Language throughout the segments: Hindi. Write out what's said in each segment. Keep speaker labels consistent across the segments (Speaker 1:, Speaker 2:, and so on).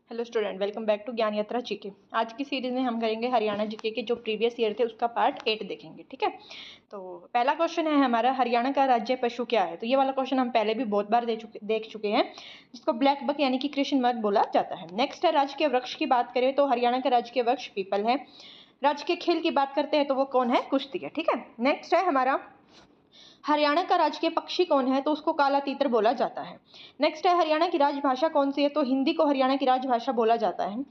Speaker 1: Hello student, welcome back to Gyan Yatra GK. आज की सीरीज में हम करेंगे हरियाणा जीके के जो प्रीवियस ईयर थे उसका पार्ट 8 देखेंगे। ठीक है, तो पहला क्वेश्चन है हमारा, हरियाणा का राज्य पशु क्या है। तो ये वाला क्वेश्चन हम पहले भी बहुत बार देख चुके हैं, जिसको ब्लैक बक यानी कि कृष्ण मृग बोला जाता है। नेक्स्ट है, राजकीय वृक्ष की बात करें तो हरियाणा का राजकीय वृक्ष पीपल है। राजकीय खेल की बात करते हैं तो वो कौन है, कुश्ती है। ठीक है, नेक्स्ट है हमारा, हरियाणा का राजकीय पक्षी कौन है, तो उसको काला तीतर बोला जाता है। नेक्स्ट है, हरियाणा की राजभाषा कौन सी है, तो हिंदी को हरियाणा की राजभाषा बोला जाता है।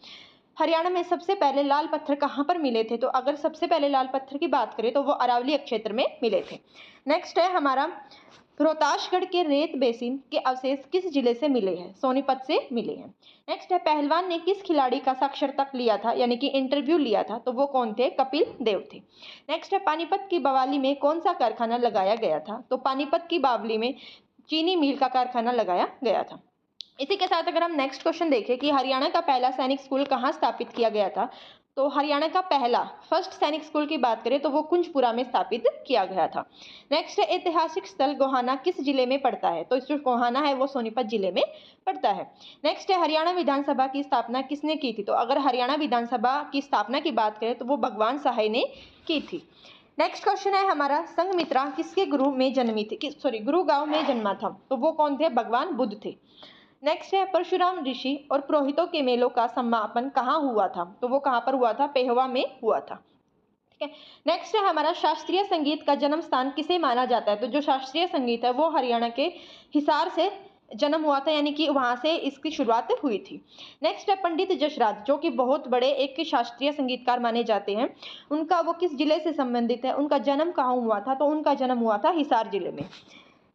Speaker 1: हरियाणा में सबसे पहले लाल पत्थर कहाँ पर मिले थे, तो अगर सबसे पहले लाल पत्थर की बात करें तो वो अरावली क्षेत्र में मिले थे। नेक्स्ट है हमारा, रोहतासगढ़ के रेत बेसिन के अवशेष किस जिले से मिले हैं, सोनीपत से मिले हैं। नेक्स्ट है, पहलवान ने किस खिलाड़ी का साक्षात्कार लिया था यानी कि इंटरव्यू लिया था, तो वो कौन थे, कपिल देव थे। नेक्स्ट है, पानीपत की बवाली में कौन सा कारखाना लगाया गया था, तो पानीपत की बावली में चीनी मिल का कारखाना लगाया गया था। इसी के साथ अगर हम नेक्स्ट क्वेश्चन देखें कि हरियाणा का पहला सैनिक स्कूल कहाँ स्थापित किया गया था, तो हरियाणा का पहला फर्स्ट सैनिक स्कूल की बात करें तो वो कुंजपुरा में स्थापित किया गया था। नेक्स्ट है, ऐतिहासिक स्थल गोहाना किस जिले में पड़ता है, तो जो गोहाना है वो सोनीपत जिले में पड़ता है। नेक्स्ट है, हरियाणा विधानसभा की स्थापना किसने की थी, तो अगर हरियाणा विधानसभा की स्थापना की बात करें तो वो भगवान सहाय ने की थी। नेक्स्ट क्वेश्चन है हमारा, संघमित्रा किसके गुरु में जन्मी थी, गुरु गांव में जन्मा था, तो वो कौन थे, भगवान बुद्ध थे। नेक्स्ट है, परशुराम ऋषि और पुरोहितों के मेलों का समापन कहाँ हुआ था, तो वो कहाँ पर हुआ था, पेहवा में हुआ था। ठीक है, नेक्स्ट है हमारा, शास्त्रीय संगीत का जन्म स्थान किसे माना जाता है, तो जो शास्त्रीय संगीत है वो हरियाणा के हिसार से जन्म हुआ था, यानी कि वहां से इसकी शुरुआत हुई थी। नेक्स्ट है, पंडित जसराज जो कि बहुत बड़े एक शास्त्रीय संगीतकार माने जाते हैं, उनका वो किस जिले से संबंधित है, उनका जन्म कहाँ हुआ था, तो उनका जन्म हुआ था हिसार जिले में।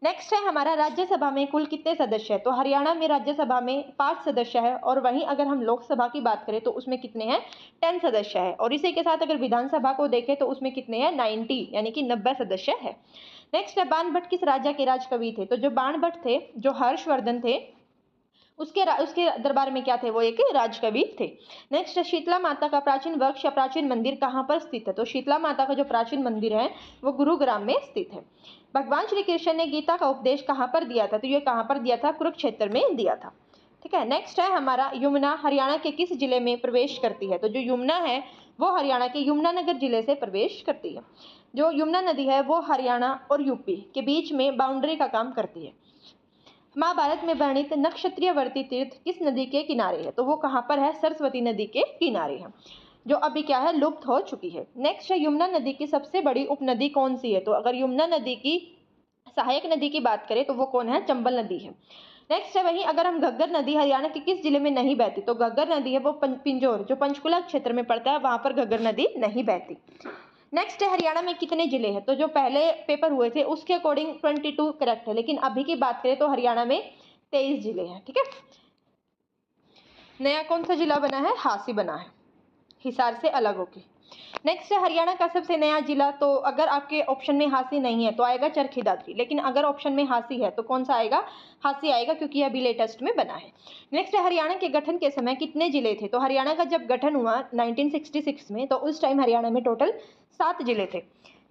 Speaker 1: नेक्स्ट है हमारा, राज्यसभा में कुल कितने सदस्य हैं, तो हरियाणा में राज्यसभा में 5 सदस्य है, और वहीं अगर हम लोकसभा की बात करें तो उसमें कितने हैं, 10 सदस्य है। और इसी के साथ अगर विधानसभा को देखें तो उसमें कितने हैं, 90 यानी कि 90 सदस्य है। नेक्स्ट है, बाणभट्ट किस राजा के राजकवि थे, तो जो बाणभट्ट थे, जो हर्षवर्धन थे, उसके दरबार में क्या थे, वो एक राजकवि थे। नेक्स्ट, शीतला माता का प्राचीन वृक्ष या प्राचीन मंदिर कहाँ पर स्थित है, तो शीतला माता का जो प्राचीन मंदिर है वो गुरुग्राम में स्थित है। भगवान श्री कृष्ण ने गीता का उपदेश कहाँ पर दिया था, तो ये कहाँ पर दिया था, कुरुक्षेत्र में दिया था। ठीक है, नेक्स्ट है हमारा, यमुना हरियाणा के किस जिले में प्रवेश करती है, तो जो यमुना है वो हरियाणा के यमुनानगर जिले से प्रवेश करती है। जो यमुना नदी है वो हरियाणा और यूपी के बीच में बाउंड्री का काम करती है। महाभारत में वर्णित नक्षत्रियवर्ती तीर्थ किस नदी के किनारे है, तो वो कहाँ पर है, सरस्वती नदी के किनारे है, जो अभी क्या है, लुप्त हो चुकी है। नेक्स्ट है, यमुना नदी की सबसे बड़ी उपनदी कौन सी है, तो अगर यमुना नदी की सहायक नदी की बात करें तो वो कौन है, चंबल नदी है। नेक्स्ट है, वहीं अगर हम घग्गर नदी हरियाणा के किस जिले में नहीं बहती, तो घग्गर नदी है वो पिंजौर जो पंचकुला क्षेत्र में पड़ता है, वहां पर घग्गर नदी नहीं बहती। नेक्स्ट है, हरियाणा में कितने जिले हैं, तो जो पहले पेपर हुए थे उसके अकॉर्डिंग 22 करेक्ट है, लेकिन अभी की बात करें तो हरियाणा में 23 जिले हैं। ठीक है, नया कौन सा जिला बना है, हासी बना है, हिसार से अलग होके। नेक्स्ट है, हरियाणा का सबसे नया जिला, तो अगर आपके ऑप्शन में हासी नहीं है तो आएगा चरखी दादरी, लेकिन अगर ऑप्शन में हासी है तो कौन सा आएगा, हासी आएगा, क्योंकि अभी लेटेस्ट में बना है। नेक्स्ट है, हरियाणा के गठन के समय कितने जिले थे, तो हरियाणा का जब गठन हुआ 1966 में, तो उस टाइम हरियाणा में टोटल 7 जिले थे।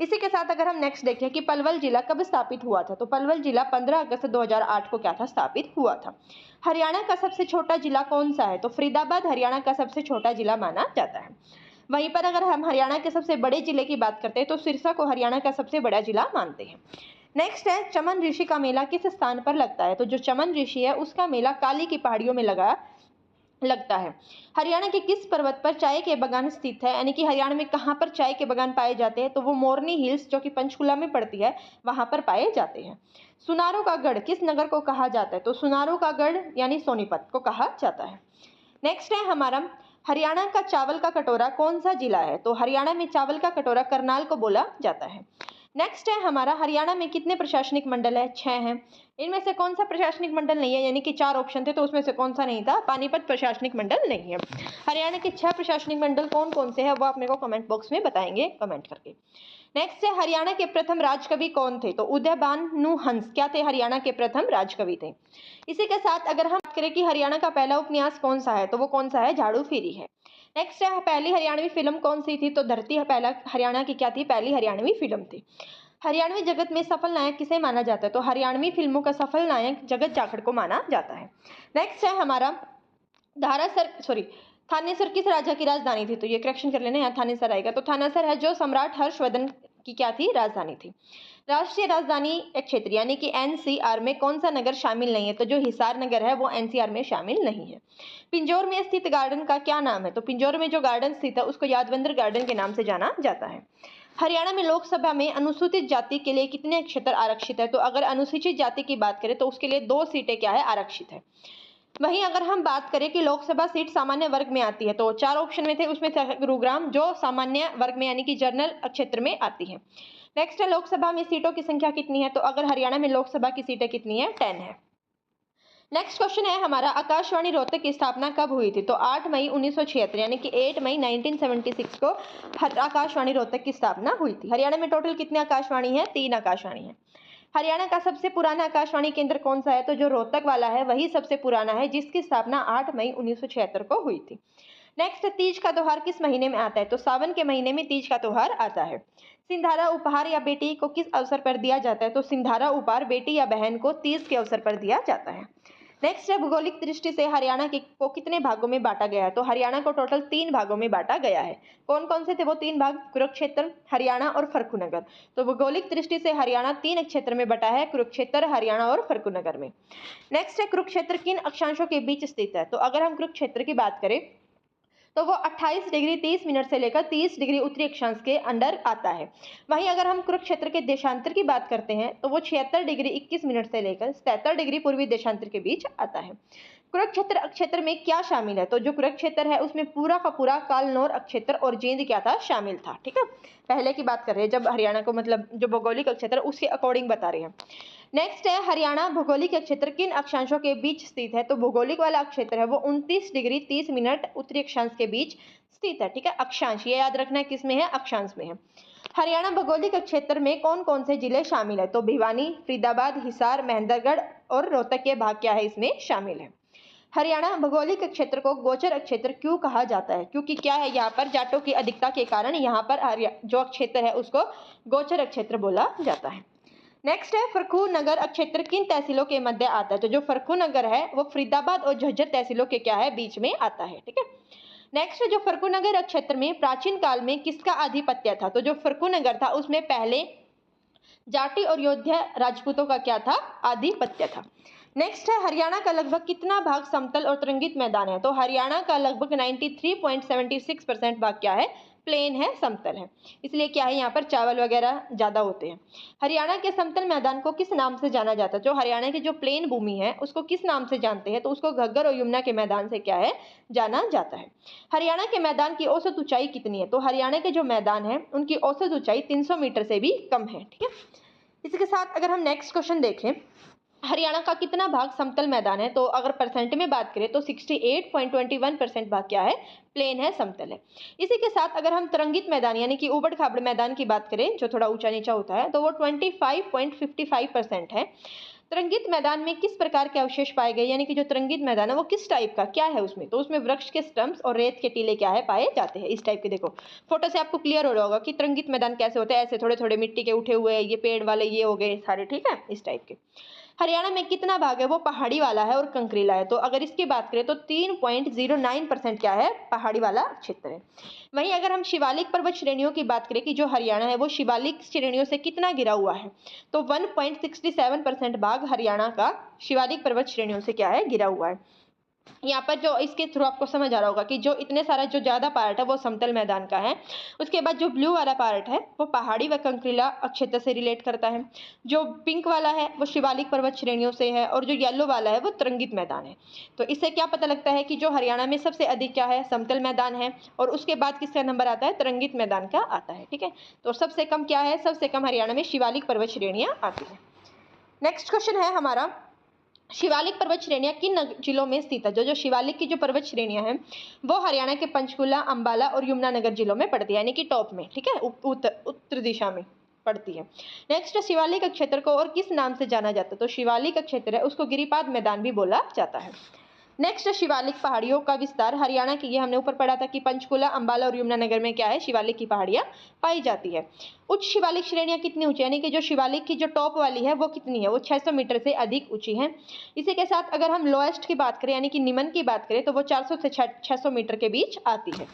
Speaker 1: इसी के साथ अगर हम नेक्स्ट देखें कि पलवल जिला कब स्थापित हुआ था, तो पलवल जिला 15 अगस्त 2008 को क्या था, स्थापित हुआ था। हरियाणा का सबसे छोटा जिला कौन सा है, तो फरीदाबाद हरियाणा का सबसे छोटा जिला माना जाता है। वहीं पर अगर हम हरियाणा के सबसे बड़े जिले की बात करते हैं तो सिरसा को हरियाणा का सबसे बड़ा जिला मानते हैं। नेक्स्ट है, चमन ऋषि का मेला किस स्थान पर लगता है, तो जो चमन ऋषि है उसका मेला काली की पहाड़ियों में लगता है। हरियाणा के किस पर्वत पर चाय के बागान स्थित है, यानी कि हरियाणा में कहाँ पर चाय के बागान पाए जाते हैं, तो वो मोरनी हिल्स जो कि पंचकुला में पड़ती है वहां पर पाए जाते हैं। सुनारों का गढ़ किस नगर को कहा जाता है, तो सुनारों का गढ़ यानी सोनीपत को कहा जाता है। नेक्स्ट है हमारा, हरियाणा का चावल का कटोरा कौन सा जिला है, तो हरियाणा में चावल का कटोरा करनाल को बोला जाता है। नेक्स्ट है हमारा, हरियाणा में कितने प्रशासनिक मंडल है, 6 हैं। इनमें से कौन सा प्रशासनिक मंडल नहीं है, यानी कि 4 ऑप्शन थे तो उसमें से कौन सा नहीं था, पानीपत प्रशासनिक मंडल नहीं है। हरियाणा के 6 प्रशासनिक मंडल कौन कौन से हैं वो आप मेरे को कमेंट बॉक्स में बताएंगे कमेंट करके। नेक्स्ट है, हरियाणा के प्रथम राजकवि कौन थे, तो उदयभानु हंस क्या थे, हरियाणा के प्रथम राजकवि थे। इसी के साथ अगर हम बात करें कि हरियाणा का पहला उपन्यास कौन सा है, तो वो कौन सा है, झाड़ू फेरी है। नेक्स्ट है, पहली हरियाणवी फिल्म कौन सी थी, तो धरती पहला हरियाणा की क्या थी, पहली हरियाणवी फिल्म थी। हरियाणवी जगत में सफल नायक किसे माना जाता है, तो हरियाणवी फिल्मों का सफल नायक जगत जाखड़ को माना जाता है। नेक्स्ट है हमारा, थानेसर किस राजा की राजधानी थी? तो ये करेक्शन कर लेना, यहाँ थानेसर आएगा। तो थानेसर है जो सम्राट हर्षवर्धन की क्या थी? राजधानी थी। राष्ट्रीय राजधानी क्षेत्र यानी कि एनसीआर में कौन सा नगर शामिल नहीं है? तो जो हिसार नगर है वो एनसीआर में शामिल नहीं है। पिंजौर में स्थित गार्डन का क्या नाम है? तो पिंजौर में जो गार्डन स्थित है उसको यादवंदर गार्डन के नाम से जाना जाता है। हरियाणा में लोकसभा में अनुसूचित जाति के लिए कितने क्षेत्र आरक्षित है? तो अगर अनुसूचित जाति की बात करें तो उसके लिए 2 सीटें क्या है? आरक्षित है। वहीं अगर हम बात करें कि लोकसभा सीट सामान्य वर्ग में आती है, तो 4 ऑप्शन में थे, उसमें था गुरुग्राम जो सामान्य वर्ग में यानी कि जनरल क्षेत्र में आती है। नेक्स्ट है लोकसभा में सीटों की संख्या कितनी है? तो अगर हरियाणा में लोकसभा की सीटें कितनी है? 10 है। नेक्स्ट क्वेश्चन है हमारा, आकाशवाणी रोहतक की स्थापना कब हुई थी? तो 8 मई 1976 यानी कि 8 मई 1976 को आकाशवाणी रोहतक की स्थापना हुई थी। हरियाणा में टोटल कितने आकाशवाणी है? 3 आकाशवाणी है। हरियाणा का सबसे पुराना आकाशवाणी केंद्र कौन सा है? तो जो रोहतक वाला है वही सबसे पुराना है, जिसकी स्थापना 8 मई 1976 को हुई थी। नेक्स्ट, तीज का त्योहार किस महीने में आता है? तो सावन के महीने में तीज का त्योहार आता है। सिंधारा उपहार या बेटी को किस अवसर पर दिया जाता है? तो सिंधारा उपहार बेटी या बहन को तीज के अवसर पर दिया जाता है। नेक्स्ट है, भौगोलिक दृष्टि से हरियाणा को कितने भागों में बांटा गया है? तो हरियाणा को टोटल 3 भागों में बांटा गया है। कौन कौन से थे वो 3 भाग? कुरुक्षेत्र, हरियाणा और फर्रुखनगर। तो भौगोलिक दृष्टि से हरियाणा 3 क्षेत्र में बटा है, कुरुक्षेत्र, हरियाणा और फर्रुखनगर में। नेक्स्ट है, कुरुक्षेत्र किन अक्षांशों के बीच स्थित है? तो अगर हम कुरुक्षेत्र की बात करें तो वो 28 डिग्री 30 मिनट से लेकर 30 डिग्री उत्तरी अक्षांश के अंडर आता है। वहीं अगर हम कुरुक्षेत्र के देशांतर की बात करते हैं तो वो 76 डिग्री 21 मिनट से लेकर 77 डिग्री पूर्वी देशांतर के बीच आता है। कुरुक्षेत्र अक्षेत्र में क्या शामिल है? तो जो कुरुक्षेत्र है उसमें पूरा का पूरा कालनौर अक्षेत्र और जींद क्या था? शामिल था। ठीक है, पहले की बात कर रहे हैं जब हरियाणा को मतलब जो भौगोलिक अक्षेत्र उसके अकॉर्डिंग बता रहे हैं। नेक्स्ट है, हरियाणा भौगोलिक क्षेत्र किन अक्षांशों के बीच स्थित है? तो भौगोलिक वाला क्षेत्र है वो 29 डिग्री 30 मिनट उत्तरी अक्षांश के बीच स्थित है। ठीक है, अक्षांश ये याद रखना है किस में है? अक्षांश में है। हरियाणा भौगोलिक क्षेत्र में कौन कौन से जिले शामिल है? तो भिवानी, फरीदाबाद, हिसार, महेंद्रगढ़ और रोहतक के भाग क्या है इसमें शामिल है। हरियाणा भौगोलिक क्षेत्र को गोचर क्षेत्र क्यों कहा जाता है? क्योंकि क्या है, यहाँ पर जाटों की अधिकता के कारण यहाँ पर जो क्षेत्र है उसको गोचर क्षेत्र बोला जाता है। नेक्स्ट है, फर्रुखनगर क्षेत्र किन तहसीलों के मध्य आता है? तो जो फर्रुखनगर है वो फरीदाबाद और झज्जर तहसीलों के क्या है? बीच में आता है। ठीक है, नेक्स्ट जो फर्रुखनगर क्षेत्र में प्राचीन काल में किसका आधिपत्य था? तो जो फर्रुखनगर था उसमें पहले जाटी और योद्धा राजपूतों का क्या था? आधिपत्य था। नेक्स्ट है, हरियाणा का लगभग कितना भाग समतल और तरंगित मैदान है? तो हरियाणा का लगभग 93.76% भाग क्या है? प्लेन है, समतल है। इसलिए क्या है, यहाँ पर चावल वगैरह ज्यादा होते हैं। हरियाणा के समतल मैदान को किस नाम से जाना जाता है? जो हरियाणा की जो प्लेन भूमि है उसको किस नाम से जानते हैं? तो उसको घग्गर और यमुना के मैदान से क्या है? जाना जाता है। हरियाणा के मैदान की औसत ऊंचाई कितनी है? तो हरियाणा के जो मैदान है उनकी औसत ऊंचाई 300 मीटर से भी कम है। ठीक है, इसके साथ अगर हम नेक्स्ट क्वेश्चन देखें, हरियाणा का कितना भाग समतल मैदान है? तो अगर परसेंट में बात करें तो 68.21% भाग क्या है? प्लेन है, समतल है। इसी के साथ अगर हम तरंगित मैदान यानी कि उबड़ खाबड़ मैदान की बात करें जो थोड़ा ऊंचा नीचा होता है तो वो 25.55% है। तरंगित मैदान में किस प्रकार के अवशेष पाए गए? यानी कि जो तरंगित मैदान है वो किस टाइप का क्या है उसमें? तो उसमें वृक्ष के स्टम्प्स और रेत के टीले क्या है? पाए जाते हैं। इस टाइप के, देखो फोटो से आपको क्लियर हो रहा होगा कि तरंगित मैदान कैसे होते हैं। ऐसे थोड़े थोड़े मिट्टी के उठे हुए, ये पेड़ वाले ये हो गए सारे। ठीक है, इस टाइप के। हरियाणा में कितना भाग है? वो पहाड़ी वाला है और कंकरीला है। तो अगर इसकी बात करें तो 3.09% क्या है? पहाड़ी वाला क्षेत्र है। वहीं अगर हम शिवालिक पर्वत श्रेणियों की बात करें कि जो हरियाणा है वो शिवालिक श्रेणियों से कितना घिरा हुआ है? तो 1.67% भाग हरियाणा का शिवालिक पर्वत श्रेणियों से क्या है? घिरा हुआ है। यहाँ पर जो इसके थ्रू आपको समझ आ रहा होगा कि जो इतने सारा जो ज्यादा पार्ट है वो समतल मैदान का है। उसके बाद जो ब्लू वाला पार्ट है वो पहाड़ी व कंकरीला क्षेत्र से रिलेट करता है। जो पिंक वाला है वो शिवालिक पर्वत श्रेणियों से है और जो येलो वाला है वो तरंगित मैदान है। तो इससे क्या पता लगता है कि जो हरियाणा में सबसे अधिक क्या है? समतल मैदान है और उसके बाद किसका नंबर आता है? तरंगित मैदान का आता है। ठीक है, तो सबसे कम क्या है? सबसे कम हरियाणा में शिवालिक पर्वत श्रेणियां आती है। नेक्स्ट क्वेश्चन है हमारा, शिवालिक पर्वत श्रेणियां किन जिलों में स्थित है? जो शिवालिक की जो पर्वत श्रेणियां हैं वो हरियाणा के पंचकुला, अंबाला और यमुनानगर जिलों में पड़ती है, यानी कि टॉप में। ठीक है, उत्तर दिशा में पड़ती है। नेक्स्ट, शिवालिक क्षेत्र को और किस नाम से जाना जाता है? तो शिवालिक क्षेत्र है उसको गिरिपाद मैदान भी बोला जाता है। नेक्स्ट शिवालिक पहाड़ियों का विस्तार। हरियाणा की, ये हमने ऊपर पढ़ा था कि पंचकुला, अंबाला और यमुनानगर में क्या है, शिवालिक की पहाड़ियाँ पाई जाती है। उच्च शिवालिक श्रेणियाँ कितनी ऊंची, यानी कि जो शिवालिक की जो टॉप वाली है वो कितनी है, वो 600 मीटर से अधिक ऊंची है। इसी के साथ अगर हम लोएस्ट की बात करें यानी कि निम्न की बात करें तो वो 400 से 600 मीटर के बीच आती है।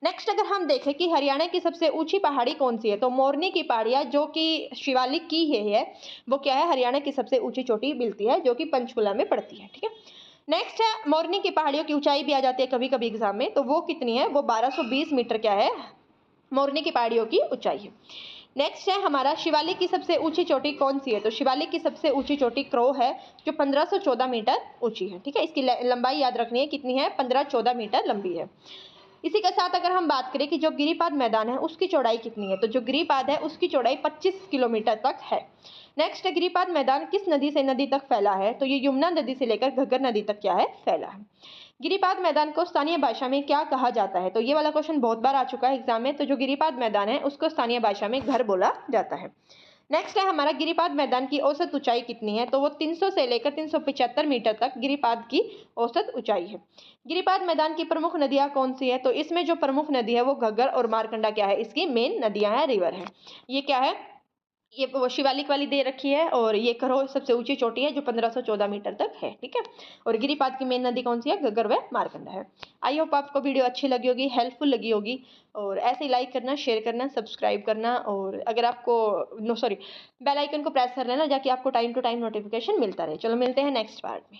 Speaker 1: नेक्स्ट अगर हम देखें कि हरियाणा की सबसे ऊंची पहाड़ी कौन सी है, तो मोरनी की पहाड़ियाँ जो कि शिवालिक की है वो क्या है, हरियाणा की सबसे ऊंची चोटी मिलती है जो कि पंचकुला में पड़ती है। ठीक है, नेक्स्ट है मोरनी की पहाड़ियों की ऊंचाई भी आ जाती है कभी कभी एग्जाम में, तो वो कितनी है, वो 1220 मीटर क्या है, मोरनी की पहाड़ियों की ऊंचाई है। नेक्स्ट है हमारा शिवालिक की सबसे ऊंची चोटी कौन सी है, तो शिवालिक की सबसे ऊंची चोटी क्रो है जो 1514 मीटर ऊंची है। ठीक है, इसकी लंबाई याद रखनी है, कितनी है, 1514 मीटर लंबी है। इसी के साथ अगर हम बात करें कि जो गिरिपाद मैदान है उसकी चौड़ाई कितनी है, तो जो गिरिपाद है उसकी चौड़ाई 25 किलोमीटर तक है। नेक्स्ट गिरिपाद मैदान किस नदी से नदी तक फैला है, तो ये यमुना नदी से लेकर घग्गर नदी तक क्या है, फैला है। गिरिपाद मैदान को स्थानीय भाषा में क्या कहा जाता है, तो ये वाला क्वेश्चन बहुत बार आ चुका है एग्जाम में, तो जो गिरिपाद मैदान है उसको स्थानीय भाषा में घर बोला जाता है। नेक्स्ट है हमारा गिरिपाद मैदान की औसत ऊंचाई कितनी है, तो वो 300 से लेकर 375 मीटर तक गिरिपाद की औसत ऊंचाई है। गिरिपाद मैदान की प्रमुख नदियां कौन सी है, तो इसमें जो प्रमुख नदी है वो घग्गर और मारकंडा क्या है, इसकी मेन नदियां हैं, रिवर है। ये क्या है, ये वो शिवालिक वाली दे रखी है, और ये करो सबसे ऊंची चोटी है जो 1514 मीटर तक है। ठीक है, और गिरिपाद की मेन नदी कौन सी है, घग्गर व मारकंडा है। आई होप आपको वीडियो अच्छी लगी होगी, हेल्पफुल लगी होगी, और ऐसे ही लाइक करना, शेयर करना, सब्सक्राइब करना, और अगर आपको बेल आइकन को प्रेस कर लेना ताकि आपको टाइम टू टाइम नोटिफिकेशन मिलता रहे। चलो मिलते हैं नेक्स्ट पार्ट में।